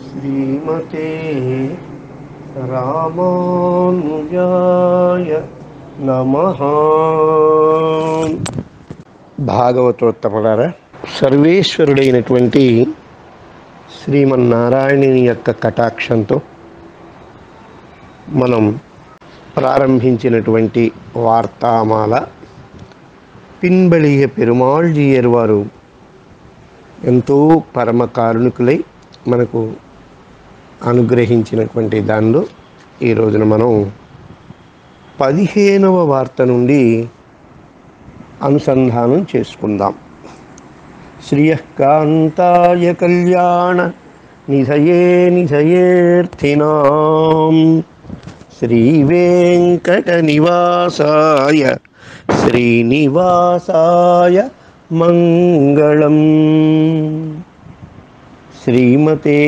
శ్రీమతే రామానుజాయ నమః. భాగవతోత్తములారా, సర్వేశ్వరుడైనటువంటి శ్రీమన్నారాయణుని యొక్క కటాక్షంతో మనం ప్రారంభించినటువంటి వార్తామాల పిన్బళియ పెరుమాళ్జీయర్ వారు ఎంతో పరమ కారుణికులై మనకు అనుగ్రహించినటువంటి దానిలో ఈ రోజున మనం 15వ వార్త నుండి అనుసంధానం చేసుకుందాం. శ్రియకాంతాయ కళ్యాణ నిధయే నిధయేర్థినాం శ్రీవేంకట నివాసాయ శ్రీనివాసాయ మంగళం. శ్రీమతే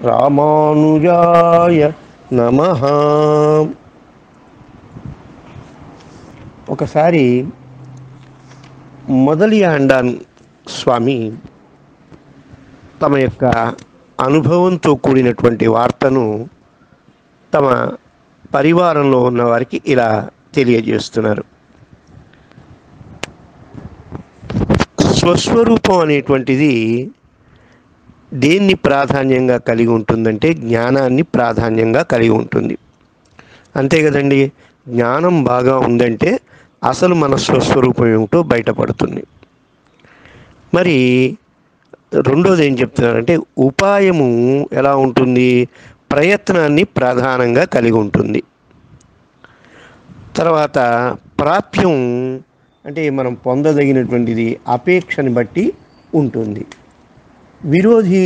రామానుజాయ నమః. ఒకసారి మొదలియాండాన్ స్వామి తమ యొక్క అనుభవంతో కూడినటువంటి వార్తను తమ పరివారంలో ఉన్న వారికి ఇలా తెలియజేస్తున్నారు. స్వస్వరూపం అనేటువంటిది దేన్ని ప్రాధాన్యంగా కలిగి ఉంటుందంటే జ్ఞానాన్ని ప్రాధాన్యంగా కలిగి ఉంటుంది. అంతే కదండి. జ్ఞానం బాగా ఉందంటే అసలు మన స్వస్వరూపం ఏమిటో బయటపడుతుంది. మరి రెండోది ఏం చెప్తున్నారంటే ఉపాయము ఎలా ఉంటుంది? ప్రయత్నాన్ని ప్రధానంగా కలిగి ఉంటుంది. తర్వాత ప్రాప్యం అంటే మనం పొందదగినటువంటిది అపేక్షని బట్టి ఉంటుంది. విరోధి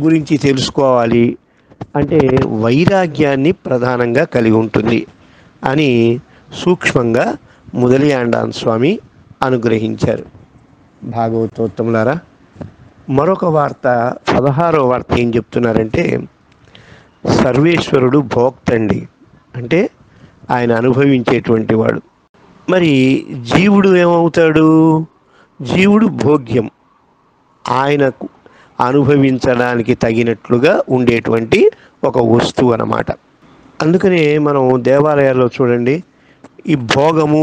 గురించి తెలుసుకోవాలి అంటే వైరాగ్యాన్ని ప్రధానంగా కలిగి ఉంటుంది అని సూక్ష్మంగా మొదలియాండాన్ స్వామి అనుగ్రహించారు. భాగవతోత్తములారా, మరొక వార్త 16వ వార్త ఏం చెప్తున్నారంటే సర్వేశ్వరుడు భోక్తండి, అంటే ఆయన అనుభవించేటువంటి వాడు. మరి జీవుడు ఏమవుతాడు? జీవుడు భోగ్యం, ఆయనకు అనుభవించడానికి తగినట్లుగా ఉండేటువంటి ఒక వస్తువు అన్నమాట. అందుకనే మనం దేవాలయాల్లో చూడండి, ఈ భోగము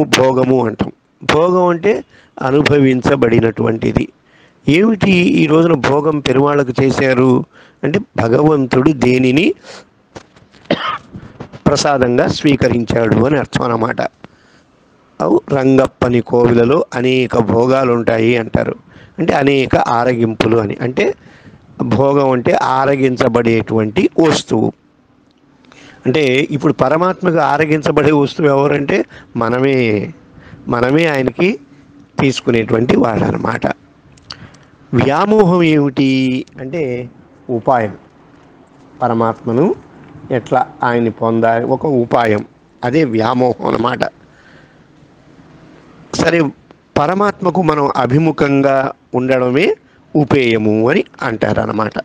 అంటాం. భోగం అంటే అనుభవించబడినటువంటిది. ఏమిటి ఈ రోజున భోగం పెరుమాళ్ళకు చేశారు అంటే భగవంతుడు దేనిని ప్రసాదంగా స్వీకరించాడు అని అర్థం అన్నమాట. రంగప్పని కోవిలలో అనేక భోగాలు ఉంటాయి అంటారు. అంటే అనేక ఆరగింపులు అని. అంటే భోగం అంటే ఆరగించబడేటువంటి వస్తువు. అంటే ఇప్పుడు పరమాత్మకు ఆరగించబడే వస్తువు ఎవరంటే మనమే ఆయనకి తీసుకునేటువంటి వాడనమాట. వ్యామోహం ఏమిటి అంటే ఉపాయం. పరమాత్మను ఎట్లా ఆయన్ని పొందాలి ఒక ఉపాయం, అదే వ్యామోహం అన్నమాట. సరే, పరమాత్మకు మనం అభిముఖంగా ఉండడమే ఉపేయము అని అంటారు అన్నమాట.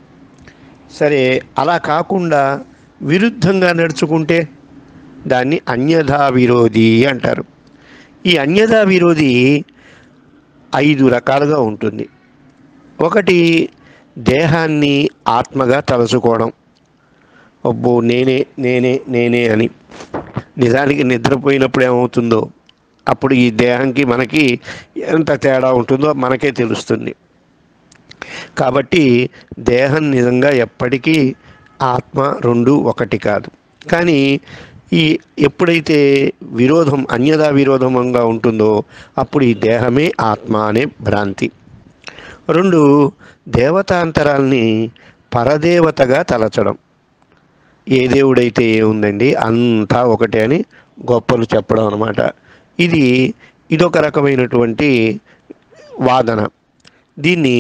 సరే, అలా కాకుండా విరుద్ధంగా నడుచుకుంటే దాన్ని అన్యథా విరోధి అంటారు. ఈ అన్యథా విరోధి 5 రకాలుగా ఉంటుంది. ఒకటి, దేహాన్ని ఆత్మగా తలుచుకోవడం. అబ్బో నేనే నేనే నేనే అని. నిజానికి నిద్రపోయినప్పుడు ఏమవుతుందో అప్పుడు ఈ దేహానికి మనకి ఎంత తేడా ఉంటుందో మనకే తెలుస్తుంది. కాబట్టి దేహం నిజంగా ఎప్పటికీ ఆత్మ రెండు ఒకటి కాదు. కానీ ఎప్పుడైతే విరోధం అన్యథా విరోధంగా ఉంటుందో అప్పుడు ఈ దేహమే ఆత్మ అనే భ్రాంతి. 2, దేవతాంతరాల్ని పరదేవతగా తలచడం. ఏ దేవుడైతే ఏముందండి అంతా ఒకటే అని గొప్పలు చెప్పడం అన్నమాట. ఇదొక రకమైనటువంటి వాదన. దీన్ని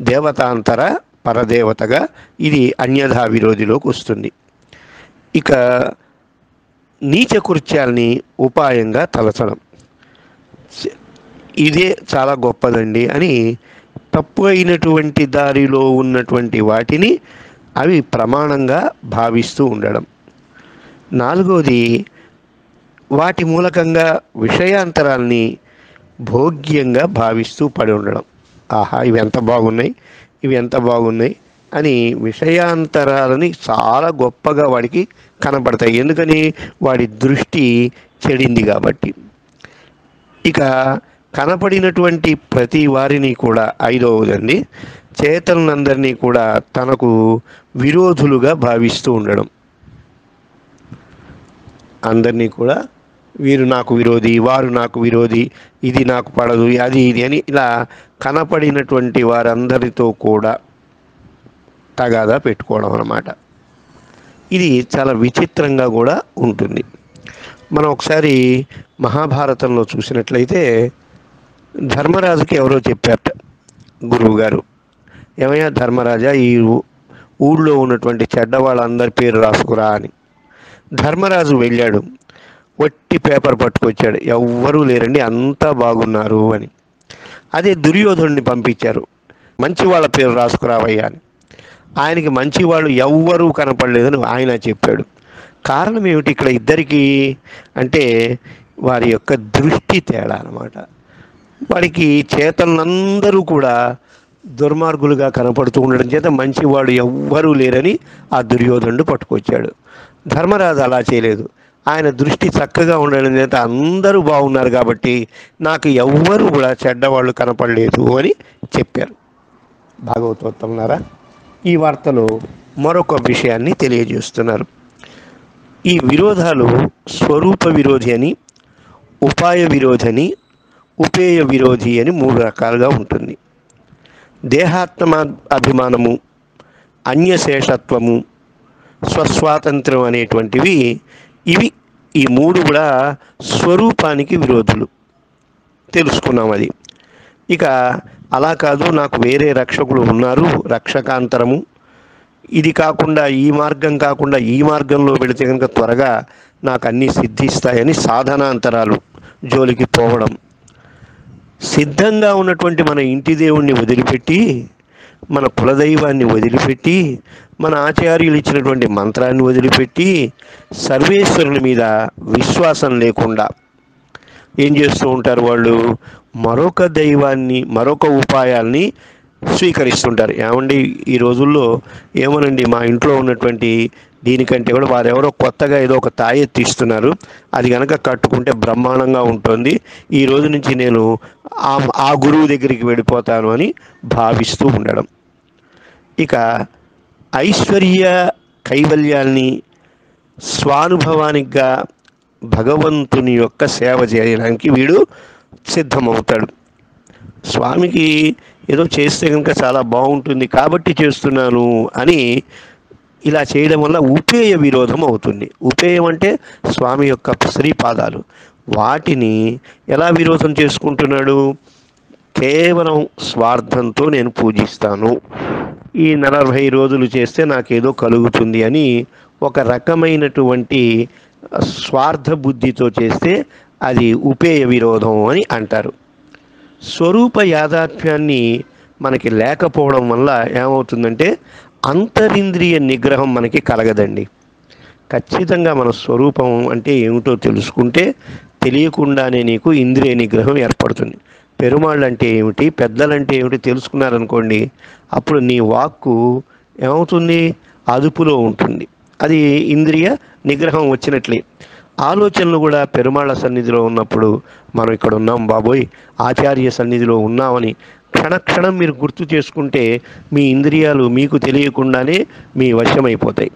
దేవతాంతర పరదేవతగా ఇది అన్యథా విరోధిలోకి వస్తుంది. ఇక నీచ కృత్యాల్ని ఉపాయంగా తలచడం. ఇదే చాలా గొప్పదండి అని తప్పు అయినటువంటి దారిలో ఉన్నటువంటి వాటిని అవి ప్రమాణంగా భావిస్తూ ఉండడం. 4వది, వాటి మూలకంగా విషయాంతరాల్ని భోగ్యంగా భావిస్తూ పడి ఉండడం. ఆహా, ఇవి ఎంత బాగున్నాయి, ఇవి ఎంత బాగున్నాయి అని విషయాంతరాలని చాలా గొప్పగా వాడికి కనపడతాయి. ఎందుకని? వాడి దృష్టి చెడింది కాబట్టి. ఇక కనపడినటువంటి ప్రతి వారిని కూడా, ఐదవదండి, చేతనులందరినీ కూడా తనకు విరోధులుగా భావిస్తూ ఉండడం. అందరినీ కూడా వీరు నాకు విరోధి, వారు నాకు విరోధి, ఇది నాకు పడదు, అది ఇది అని ఇలా కనపడినటువంటి వారందరితో కూడా తగాదా పెట్టుకోవడం అన్నమాట. ఇది చాలా విచిత్రంగా కూడా ఉంటుంది. మనం ఒకసారి మహాభారతంలో చూసినట్లయితే ధర్మరాజుకి ఎవరో చెప్పారట గురువు గారు, ఏమయ్యా ధర్మరాజా, ఈ ఊళ్ళో ఉన్నటువంటి చెడ్డ వాళ్ళందరి పేరు రాసుకురా అని. ధర్మరాజు వెళ్ళాడు, వట్టి పేపర్ పట్టుకొచ్చాడు, ఎవ్వరూ లేరండి, అంతా బాగున్నారు అని. అదే దుర్యోధనుడిని పంపించారు, మంచి వాళ్ళ పేరు రాసుకురావయ్యా అని. ఆయనకి మంచి వాళ్ళు ఎవ్వరూ కనపడలేదని ఆయన చెప్పాడు. కారణం ఏమిటి ఇక్కడ ఇద్దరికి అంటే వారి యొక్క దృష్టి తేడా అన్నమాట. వాడికి చేతలందరూ కూడా దుర్మార్గులుగా కనపడుతూ ఉండడం చేత మంచివాడు ఎవ్వరూ లేరని ఆ దుర్యోధనుడు పట్టుకొచ్చాడు. ధర్మరాజు అలా చేయలేదు. ఆయన దృష్టి చక్కగా ఉండడం చేత అందరూ బాగున్నారు కాబట్టి నాకు ఎవ్వరూ కూడా చెడ్డవాళ్ళు కనపడలేదు అని చెప్పారు. భాగవతోత్తములారా, ఈ వార్తలో మరొక విషయాన్ని తెలియజేస్తున్నారు. ఈ విరోధాలు స్వరూప విరోధి అని, ఉపాయ విరోధి అని, ఉపేయ విరోధి అని 3 రకాలుగా ఉంటుంది. దేహాత్మ అభిమానము, అన్యశేషత్వము, స్వస్వాతంత్రం అనేటువంటివి ఈ 3 కూడా స్వరూపానికి విరోధులు తెలుసుకున్నాం. అది ఇక అలా కాదు, నాకు వేరే రక్షకులు ఉన్నారు, రక్షకాంతరము, ఇది కాకుండా ఈ మార్గం కాకుండా ఈ మార్గంలో వెళితే కనుక త్వరగా నాకు అన్నీ సిద్ధిస్తాయని సాధనాంతరాలు జోలికి పోవడం. సిద్ధంగా ఉన్నటువంటి మన ఇంటి దేవుణ్ణి వదిలిపెట్టి, మన కులదైవాన్ని వదిలిపెట్టి, మన ఆచార్యులు ఇచ్చినటువంటి మంత్రాన్ని వదిలిపెట్టి, సర్వేశ్వరుల మీద విశ్వాసం లేకుండా ఏం చేస్తూ ఉంటారు వాళ్ళు? మరొక దైవాన్ని, మరొక ఉపాయాల్ని స్వీకరిస్తుంటారు. ఏమండి ఈ రోజుల్లో ఏమోనండి, మా ఇంట్లో ఉన్నటువంటి దీనికంటే కూడా వారెవరో కొత్తగా ఏదో ఒక తాయెత్తు ఇస్తున్నారు, అది కనుక కట్టుకుంటే బ్రహ్మాండంగా ఉంటుంది, ఈ రోజు నుంచి నేను ఆ గురువు దగ్గరికి వెళ్ళిపోతాను అని భావిస్తూ ఉండడం. ఇక ఐశ్వర్య కైవల్యాల్ని స్వానుభవానికిగా భగవంతుని యొక్క సేవ చేయడానికి వీడు సిద్ధమవుతాడు. స్వామికి ఏదో చేస్తే కనుక చాలా బాగుంటుంది కాబట్టి చేస్తున్నాను అని ఇలా చేయడం వల్ల ఉపేయ విరోధం అవుతుంది. ఉపేయం అంటే స్వామి యొక్క శ్రీపాదాలు, వాటిని ఎలా విరోధం చేసుకుంటున్నాడు? కేవలం స్వార్థంతో నేను పూజిస్తాను, ఈ 40 రోజులు చేస్తే నాకేదో కలుగుతుంది అని ఒక రకమైనటువంటి స్వార్థ బుద్ధితో చేస్తే అది ఉపేయ విరోధం అని అంటారు. స్వరూప యాథార్థ్యాన్ని మనకి లేకపోవడం వల్ల ఏమవుతుందంటే అంతరింద్రియ నిగ్రహం మనకి కలగదండి. ఖచ్చితంగా మన స్వరూపం అంటే ఏమిటో తెలుసుకుంటే తెలియకుండానే నీకు ఇంద్రియ నిగ్రహం ఏర్పడుతుంది. పెరుమాళ్ళు అంటే ఏమిటి, పెద్దలంటే ఏమిటి తెలుసుకున్నారనుకోండి, అప్పుడు నీ వాక్కు ఏమవుతుంది? అదుపులో ఉంటుంది. అది ఇంద్రియ నిగ్రహం వచ్చినట్లే. ఆలోచనలు కూడా పెరుమాళ్ళ సన్నిధిలో ఉన్నప్పుడు మనం ఇక్కడ ఉన్నాం బాబోయ్, ఆచార్య సన్నిధిలో ఉన్నామని క్షణక్షణం మీరు గుర్తు చేసుకుంటే మీ ఇంద్రియాలు మీకు తెలియకుండానే మీ వశమైపోతాయి.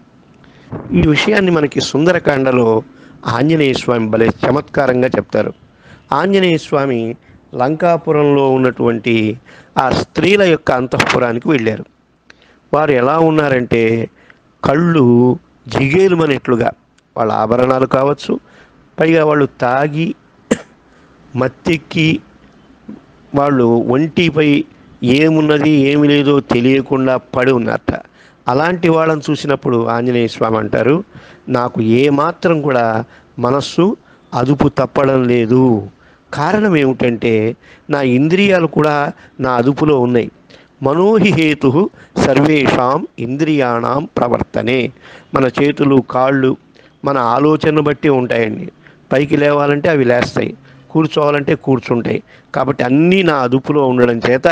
ఈ విషయాన్ని మనకి సుందరకాండలో ఆంజనేయ స్వామి భలే చమత్కారంగా చెప్తారు. ఆంజనేయ స్వామి లంకాపురంలో ఉన్నటువంటి ఆ స్త్రీల యొక్క అంతఃపురానికి వెళ్ళారు. వారు ఎలా ఉన్నారంటే కళ్ళు జిగేలుమనేట్లుగా, వాళ్ళ ఆభరణాలు కావచ్చు, పైగా వాళ్ళు తాగి మత్తెక్కి వాళ్ళు ఒంటిపై ఏమున్నది ఏమి లేదో తెలియకుండా పడి ఉన్నారట. అలాంటి వాళ్ళని చూసినప్పుడు ఆంజనేయ స్వామి అంటారు, నాకు ఏమాత్రం కూడా మనస్సు అదుపు తప్పడం లేదు. కారణం ఏమిటంటే నా ఇంద్రియాలు కూడా నా అదుపులో ఉన్నాయి. మనోహి హేతు సర్వేషాం ఇంద్రియాణం ప్రవర్తనే. మన చేతులు కాళ్ళు మన ఆలోచనను బట్టి ఉంటాయండి. పైకి లేవాలంటే అవి లేస్తాయి, కూర్చోవాలంటే కూర్చుంటాయి. కాబట్టి అన్నీ నా అదుపులో ఉండడం చేత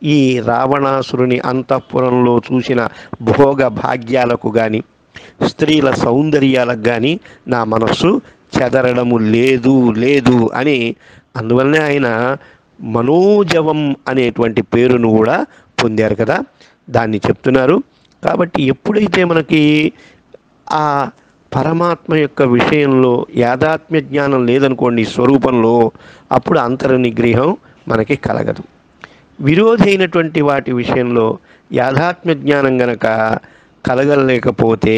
ఈ రావణాసురుని అంతఃపురంలో చూసిన భోగ భాగ్యాలకు కానీ స్త్రీల సౌందర్యాలకు కానీ నా మనస్సు చెదరడము లేదు లేదు అని, అందువల్లనే ఆయన మనోజవం అనేటువంటి పేరును కూడా పొందారు కదా, దాన్ని చెప్తున్నారు. కాబట్టి ఎప్పుడైతే మనకి ఆ పరమాత్మ యొక్క విషయంలో యాదాత్మ్య జ్ఞానం లేదనుకోండి స్వరూపంలో, అప్పుడు అంతర్నిగ్రహం మనకి కలగదు. విరోధి అయినటువంటి వాటి విషయంలో యాదాత్మ్య జ్ఞానం గనక కలగలేకపోతే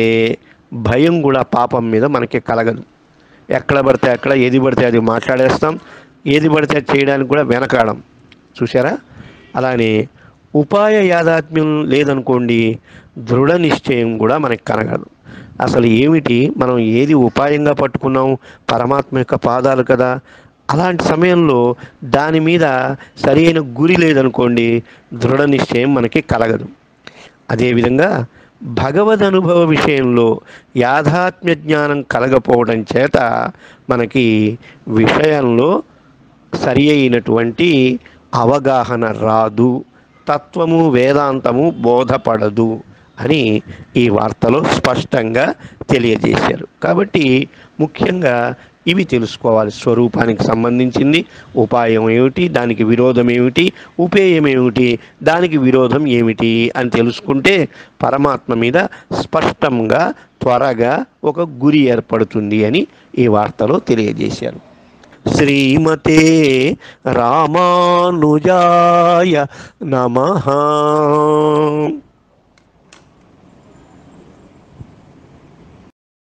భయం కూడా పాపం మీద మనకి కలగదు. ఎక్కడ పడితే అక్కడ ఏది పడితే అది మాట్లాడేస్తాం, ఏది పడితే అది చేయడానికి కూడా వెనకాడం. చూసారా? అలానే ఉపాయ యాదాత్మ్యం లేదనుకోండి దృఢ నిశ్చయం కూడా మనకి కలగదు. అసలు ఏమిటి, మనం ఏది ఉపాయంగా పట్టుకున్నాం? పరమాత్మ యొక్క పాదాలు కదా. అలాంటి సమయంలో దాని మీద సరైన గురి లేదనుకోండి దృఢ నిశ్చయం మనకి కలగదు. అదేవిధంగా భగవద్ అనుభవ విషయంలో యాథాత్మ్య జ్ఞానం కలగపోవడం చేత మనకి విషయంలో సరి అయినటువంటి అవగాహన రాదు, తత్వము వేదాంతము బోధపడదు అని ఈ వార్తలో స్పష్టంగా తెలియజేశారు. కాబట్టి ముఖ్యంగా ఇవి తెలుసుకోవాలి. స్వరూపానికి సంబంధించింది ఉపాయం ఏమిటి, దానికి విరోధం ఏమిటి, ఉపేయం ఏమిటి, దానికి విరోధం ఏమిటి అని తెలుసుకుంటే పరమాత్మ మీద స్పష్టంగా త్వరగా ఒక గురి ఏర్పడుతుంది అని ఈ వార్తలో తెలియజేశారు. శ్రీమతే రామానుజాయ నమః.